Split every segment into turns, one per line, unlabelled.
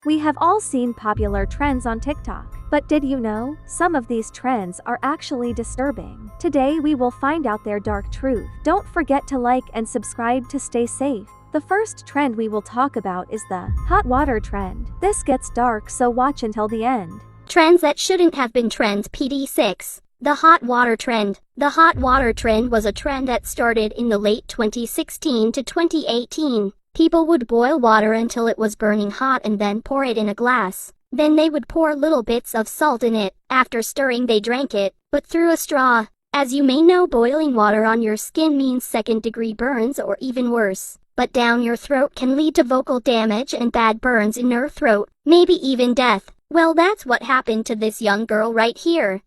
We have all seen popular trends on TikTok, but did you know, some of these trends are actually disturbing? Today we will find out their dark truth. Don't forget to like and subscribe to stay safe. The first trend we will talk about is the hot water trend. This gets dark, so watch until the end.
Trends that shouldn't have been trends. PD6. The hot water trend. The hot water trend was a trend that started in the late 2016 to 2018. People would boil water until it was burning hot and then pour it in a glass. Then they would pour little bits of salt in it. After stirring, they drank it, but through a straw. As you may know, boiling water on your skin means second-degree burns or even worse. But down your throat can lead to vocal damage and bad burns in your throat, maybe even death. Well, that's what happened to this young girl right here.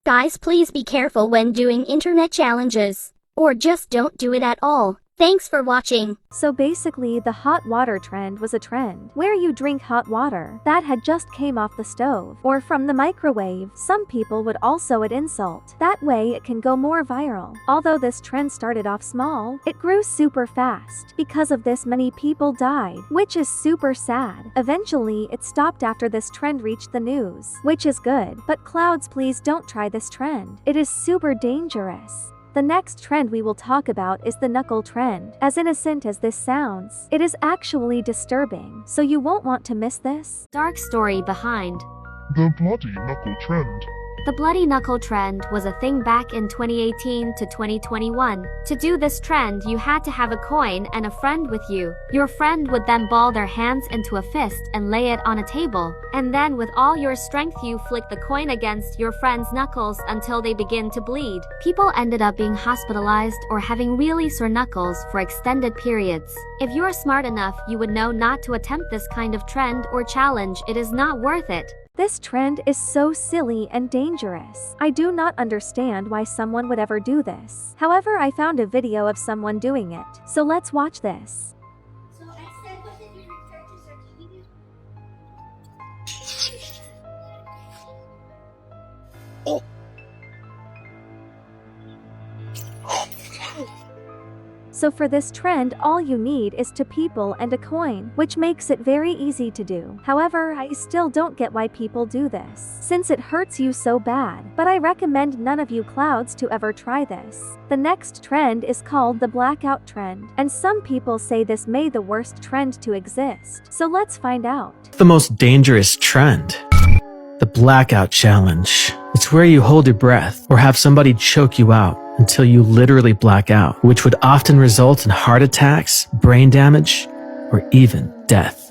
Guys, please be careful when doing internet challenges. Or just don't do it at all. Thanks for watching.
So basically, the hot water trend was a trend where you drink hot water that had just came off the stove or from the microwave. Some people would also add insult. That way it can go more viral. Although this trend started off small, it grew super fast. Because of this, many people died, which is super sad. Eventually, it stopped after this trend reached the news, which is good. But clouds, please don't try this trend. It is super dangerous. The next trend we will talk about is the Knuckle trend. As innocent as this sounds, it is actually disturbing, so you won't want to miss this.
Dark story behind
the bloody knuckle trend.
the bloody knuckle trend was a thing back in 2018 to 2021. To do this trend, you had to have a coin and a friend with you. Your friend would then ball their hands into a fist and lay it on a table. And then with all your strength you flick the coin against your friend's knuckles until they begin to bleed. People ended up being hospitalized or having really sore knuckles for extended periods. If you're smart enough, you would know not to attempt this kind of trend or challenge. It is not worth it.
This trend is so silly and dangerous. I do not understand why someone would ever do this. However, I found a video of someone doing it, so let's watch this.
So I said, what did you refer to, Sir TV?
Oh.
So for this trend, all you need is two people and a coin, which makes it very easy to do. However, I still don't get why people do this, since it hurts you so bad. But I recommend none of you clouds to ever try this. The next trend is called the Blackout Trend, and some people say this may be the worst trend to exist. So let's find out.
The most dangerous trend. The Blackout Challenge. It's where you hold your breath or have somebody choke you out until you literally black out, which would often result in heart attacks, brain damage, or even death.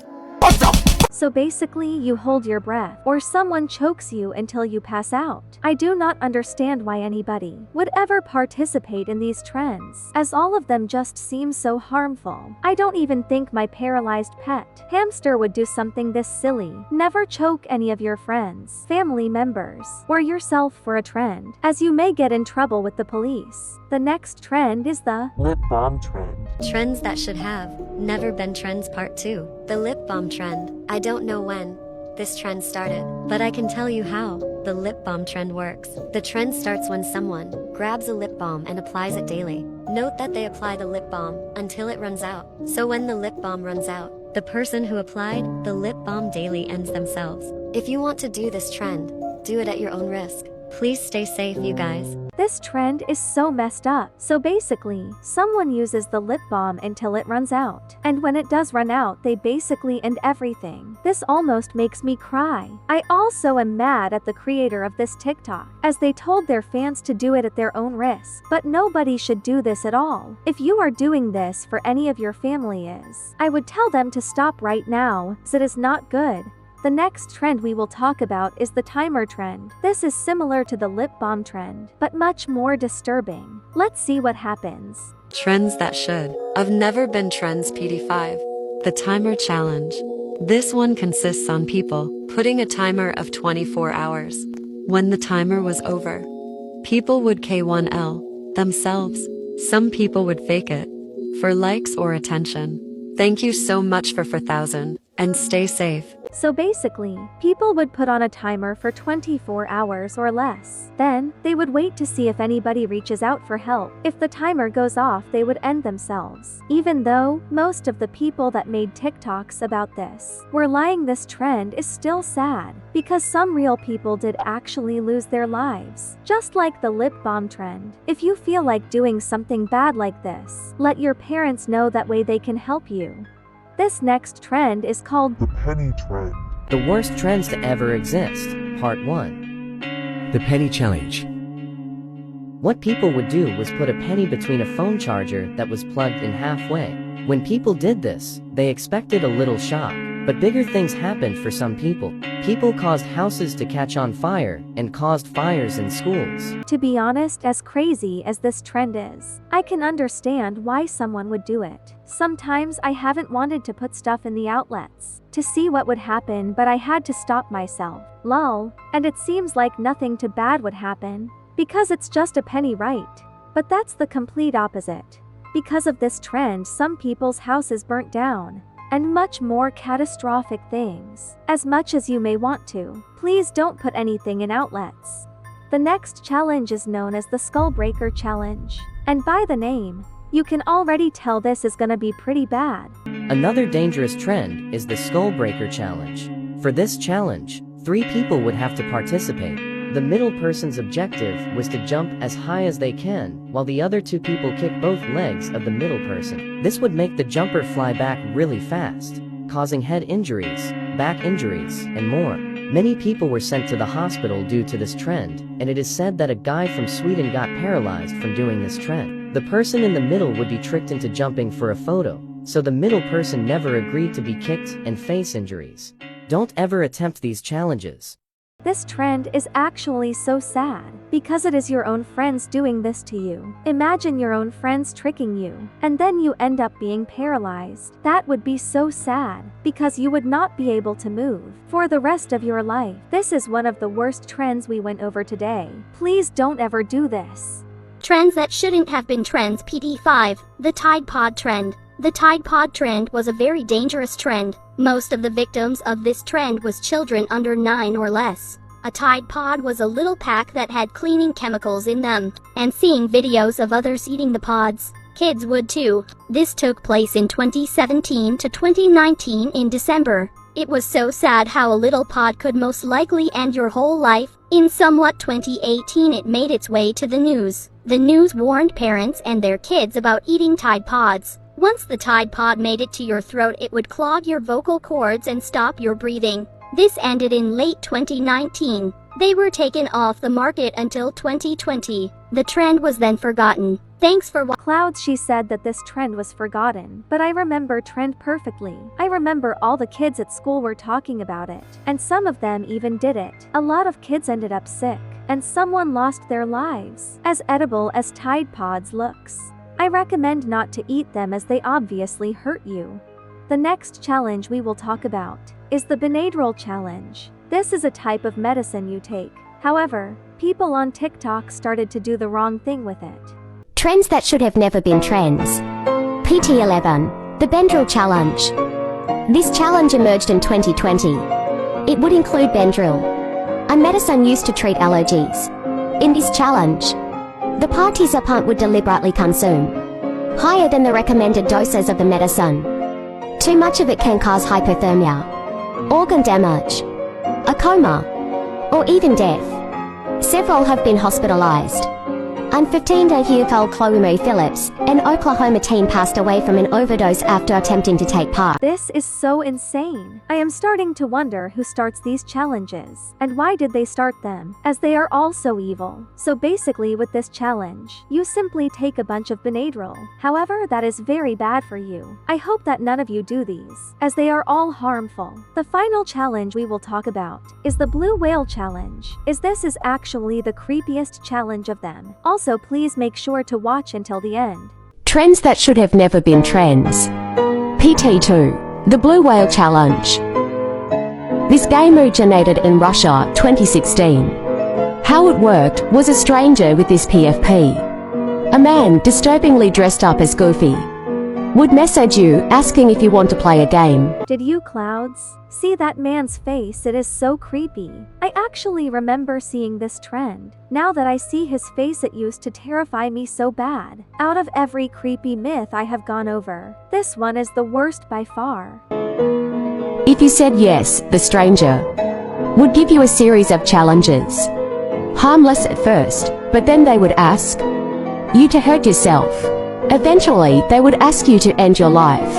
So basically, you hold your breath, or someone chokes you until you pass out. I do not understand why anybody would ever participate in these trends, as all of them just seem so harmful. I don't even think my paralyzed pet hamster would do something this silly. Never choke any of your friends, family members, or yourself for a trend, as you may get in trouble with the police. The next trend is the
lip balm trend.
Trends that should have never been trends part 2. The lip balm trend. I don't know when this trend started, but I can tell you how the lip balm trend works. The trend starts when someone grabs a lip balm and applies it daily. Note that they apply the lip balm until it runs out. So when the lip balm runs out, the person who applied the lip balm daily ends themselves. If you want to do this trend, do it at your own risk. Please stay safe, you guys.
This trend is so messed up. So basically, someone uses the lip balm until it runs out. And when it does run out, they basically end everything. This almost makes me cry. I also am mad at the creator of this TikTok, as they told their fans to do it at their own risk. But nobody should do this at all. If you are doing this for any of your family I would tell them to stop right now, as it is not good. The next trend we will talk about is the timer trend. This is similar to the lip balm trend, but much more disturbing. Let's see what happens.
Trends that should have never been trends. PD5. The timer challenge. This one consists on people putting a timer of 24 hours. When the timer was over, people would 𝗀𝗂𝗯𝗀𝗀𝗏 themselves. Some people would fake it for likes or attention. Thank you so much for 4,000 and stay safe.
So basically, people would put on a timer for 24 hours or less. Then, they would wait to see if anybody reaches out for help. If the timer goes off, they would end themselves. Even though, most of the people that made TikToks about this were lying, this trend is still sad, because some real people did actually lose their lives. Just like the lip balm trend. If you feel like doing something bad like this, let your parents know, that way they can help you. This next trend is called
The penny trend.
The worst trends to ever exist. Part 1.
The penny challenge.
What people would do was put a penny between a phone charger that was plugged in halfway. When people did this, they expected a little shock. But bigger things happened for some people. People caused houses to catch on fire and caused fires in schools.
To be honest, as crazy as this trend is, I can understand why someone would do it. Sometimes I haven't wanted to put stuff in the outlets to see what would happen, but I had to stop myself. Lol. And it seems like nothing too bad would happen, because it's just a penny, right? But that's the complete opposite. Because of this trend, some people's houses burnt down, and much more catastrophic things. As much as you may want to, please don't put anything in outlets. The next challenge is known as the Skull Breaker Challenge. And by the name, you can already tell this is gonna be pretty bad.
Another dangerous trend is the Skull Breaker Challenge. For this challenge, 3 people would have to participate. The middle person's objective was to jump as high as they can, while the other 2 people kick both legs of the middle person. This would make the jumper fly back really fast, causing head injuries, back injuries, and more. Many people were sent to the hospital due to this trend, and it is said that a guy from Sweden got paralyzed from doing this trend. The person in the middle would be tricked into jumping for a photo, so the middle person never agreed to be kicked and face injuries. Don't ever attempt these challenges.
This trend is actually so sad, because it is your own friends doing this to you. Imagine your own friends tricking you, and then you end up being paralyzed. That would be so sad, because you would not be able to move for the rest of your life. This is one of the worst trends we went over today. Please don't ever do this.
Trends that shouldn't have been trends. PD 5. The Tide Pod Trend. The Tide Pod trend was a very dangerous trend. Most of the victims of this trend was children under 9 or less. A Tide Pod was a little pack that had cleaning chemicals in them, and seeing videos of others eating the pods, kids would too. This took place in 2017 to 2019 in December. It was so sad how a little pod could most likely end your whole life. In somewhat 2018 it made its way to the news. The news warned parents and their kids about eating Tide Pods. Once the Tide Pod made it to your throat, it would clog your vocal cords and stop your breathing. This ended in late 2019. They were taken off the market until 2020. The trend was then forgotten. Thanks for watching.
Cloudxlaven said that this trend was forgotten, but I remember trend perfectly. I remember all the kids at school were talking about it, and some of them even did it. A lot of kids ended up sick, and someone lost their lives. As edible as Tide Pods looks, I recommend not to eat them as they obviously hurt you. The next challenge we will talk about is the Benadryl challenge. This is a type of medicine you take. However, people on TikTok started to do the wrong thing with it.
Trends that should have never been trends. PT 11. The Benadryl challenge. This challenge emerged in 2020. It would include Benadryl, a medicine used to treat allergies. In this challenge, the participant would deliberately consume higher than the recommended doses of the medicine. Too much of it can cause hypothermia, organ damage, a coma, or even death. Several have been hospitalized. And 15-year-old 𝗀𝗂𝗯𝗿 Phillips, an Oklahoma teen, passed away from an overdose after attempting to take part.
This is so insane. I am starting to wonder who starts these challenges, and why did they start them, as they are all so evil. So basically with this challenge, you simply take a bunch of Benadryl. However, that is very bad for you. I hope that none of you do these, as they are all harmful. The final challenge we will talk about is the Blue Whale Challenge. This is actually the creepiest challenge of them. Also, please make sure to watch until the end.
Trends that should have never been trends. PT 2. The Blue Whale Challenge. This game originated in Russia, 2016. How it worked was a stranger with this PFP. A man disturbingly dressed up as Goofy would message you asking if you want to play a game.
Did you, Clouds, see that man's face? It is so creepy. I actually remember seeing this trend. Now that I see his face, it used to terrify me so bad. Out of every creepy myth I have gone over, this one is the worst by far.
If you said yes, the stranger would give you a series of challenges. Harmless at first, but then they would ask you to hurt yourself. Eventually, they would ask you to end your life.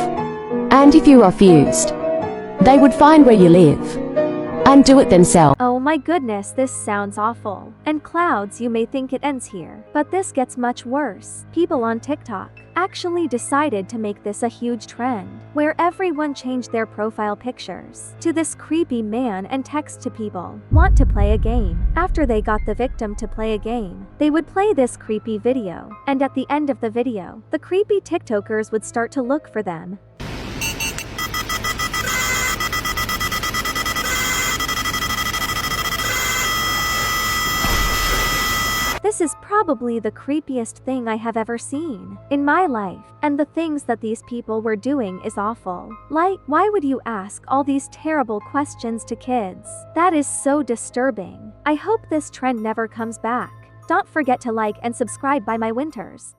And if you refused, they would find where you live and do it themselves.
Oh my goodness, this sounds awful. And Clouds, you may think it ends here, but this gets much worse. People on TikTok actually decided to make this a huge trend, where everyone changed their profile pictures to this creepy man and text to people, "Want to play a game?" After they got the victim to play a game, they would play this creepy video, and at the end of the video, the creepy TikTokers would start to look for them. This is probably the creepiest thing I have ever seen in my life, and the things that these people were doing is awful. Like, why would you ask all these terrible questions to kids? That is so disturbing. I hope this trend never comes back. Don't forget to like and subscribe by my winters.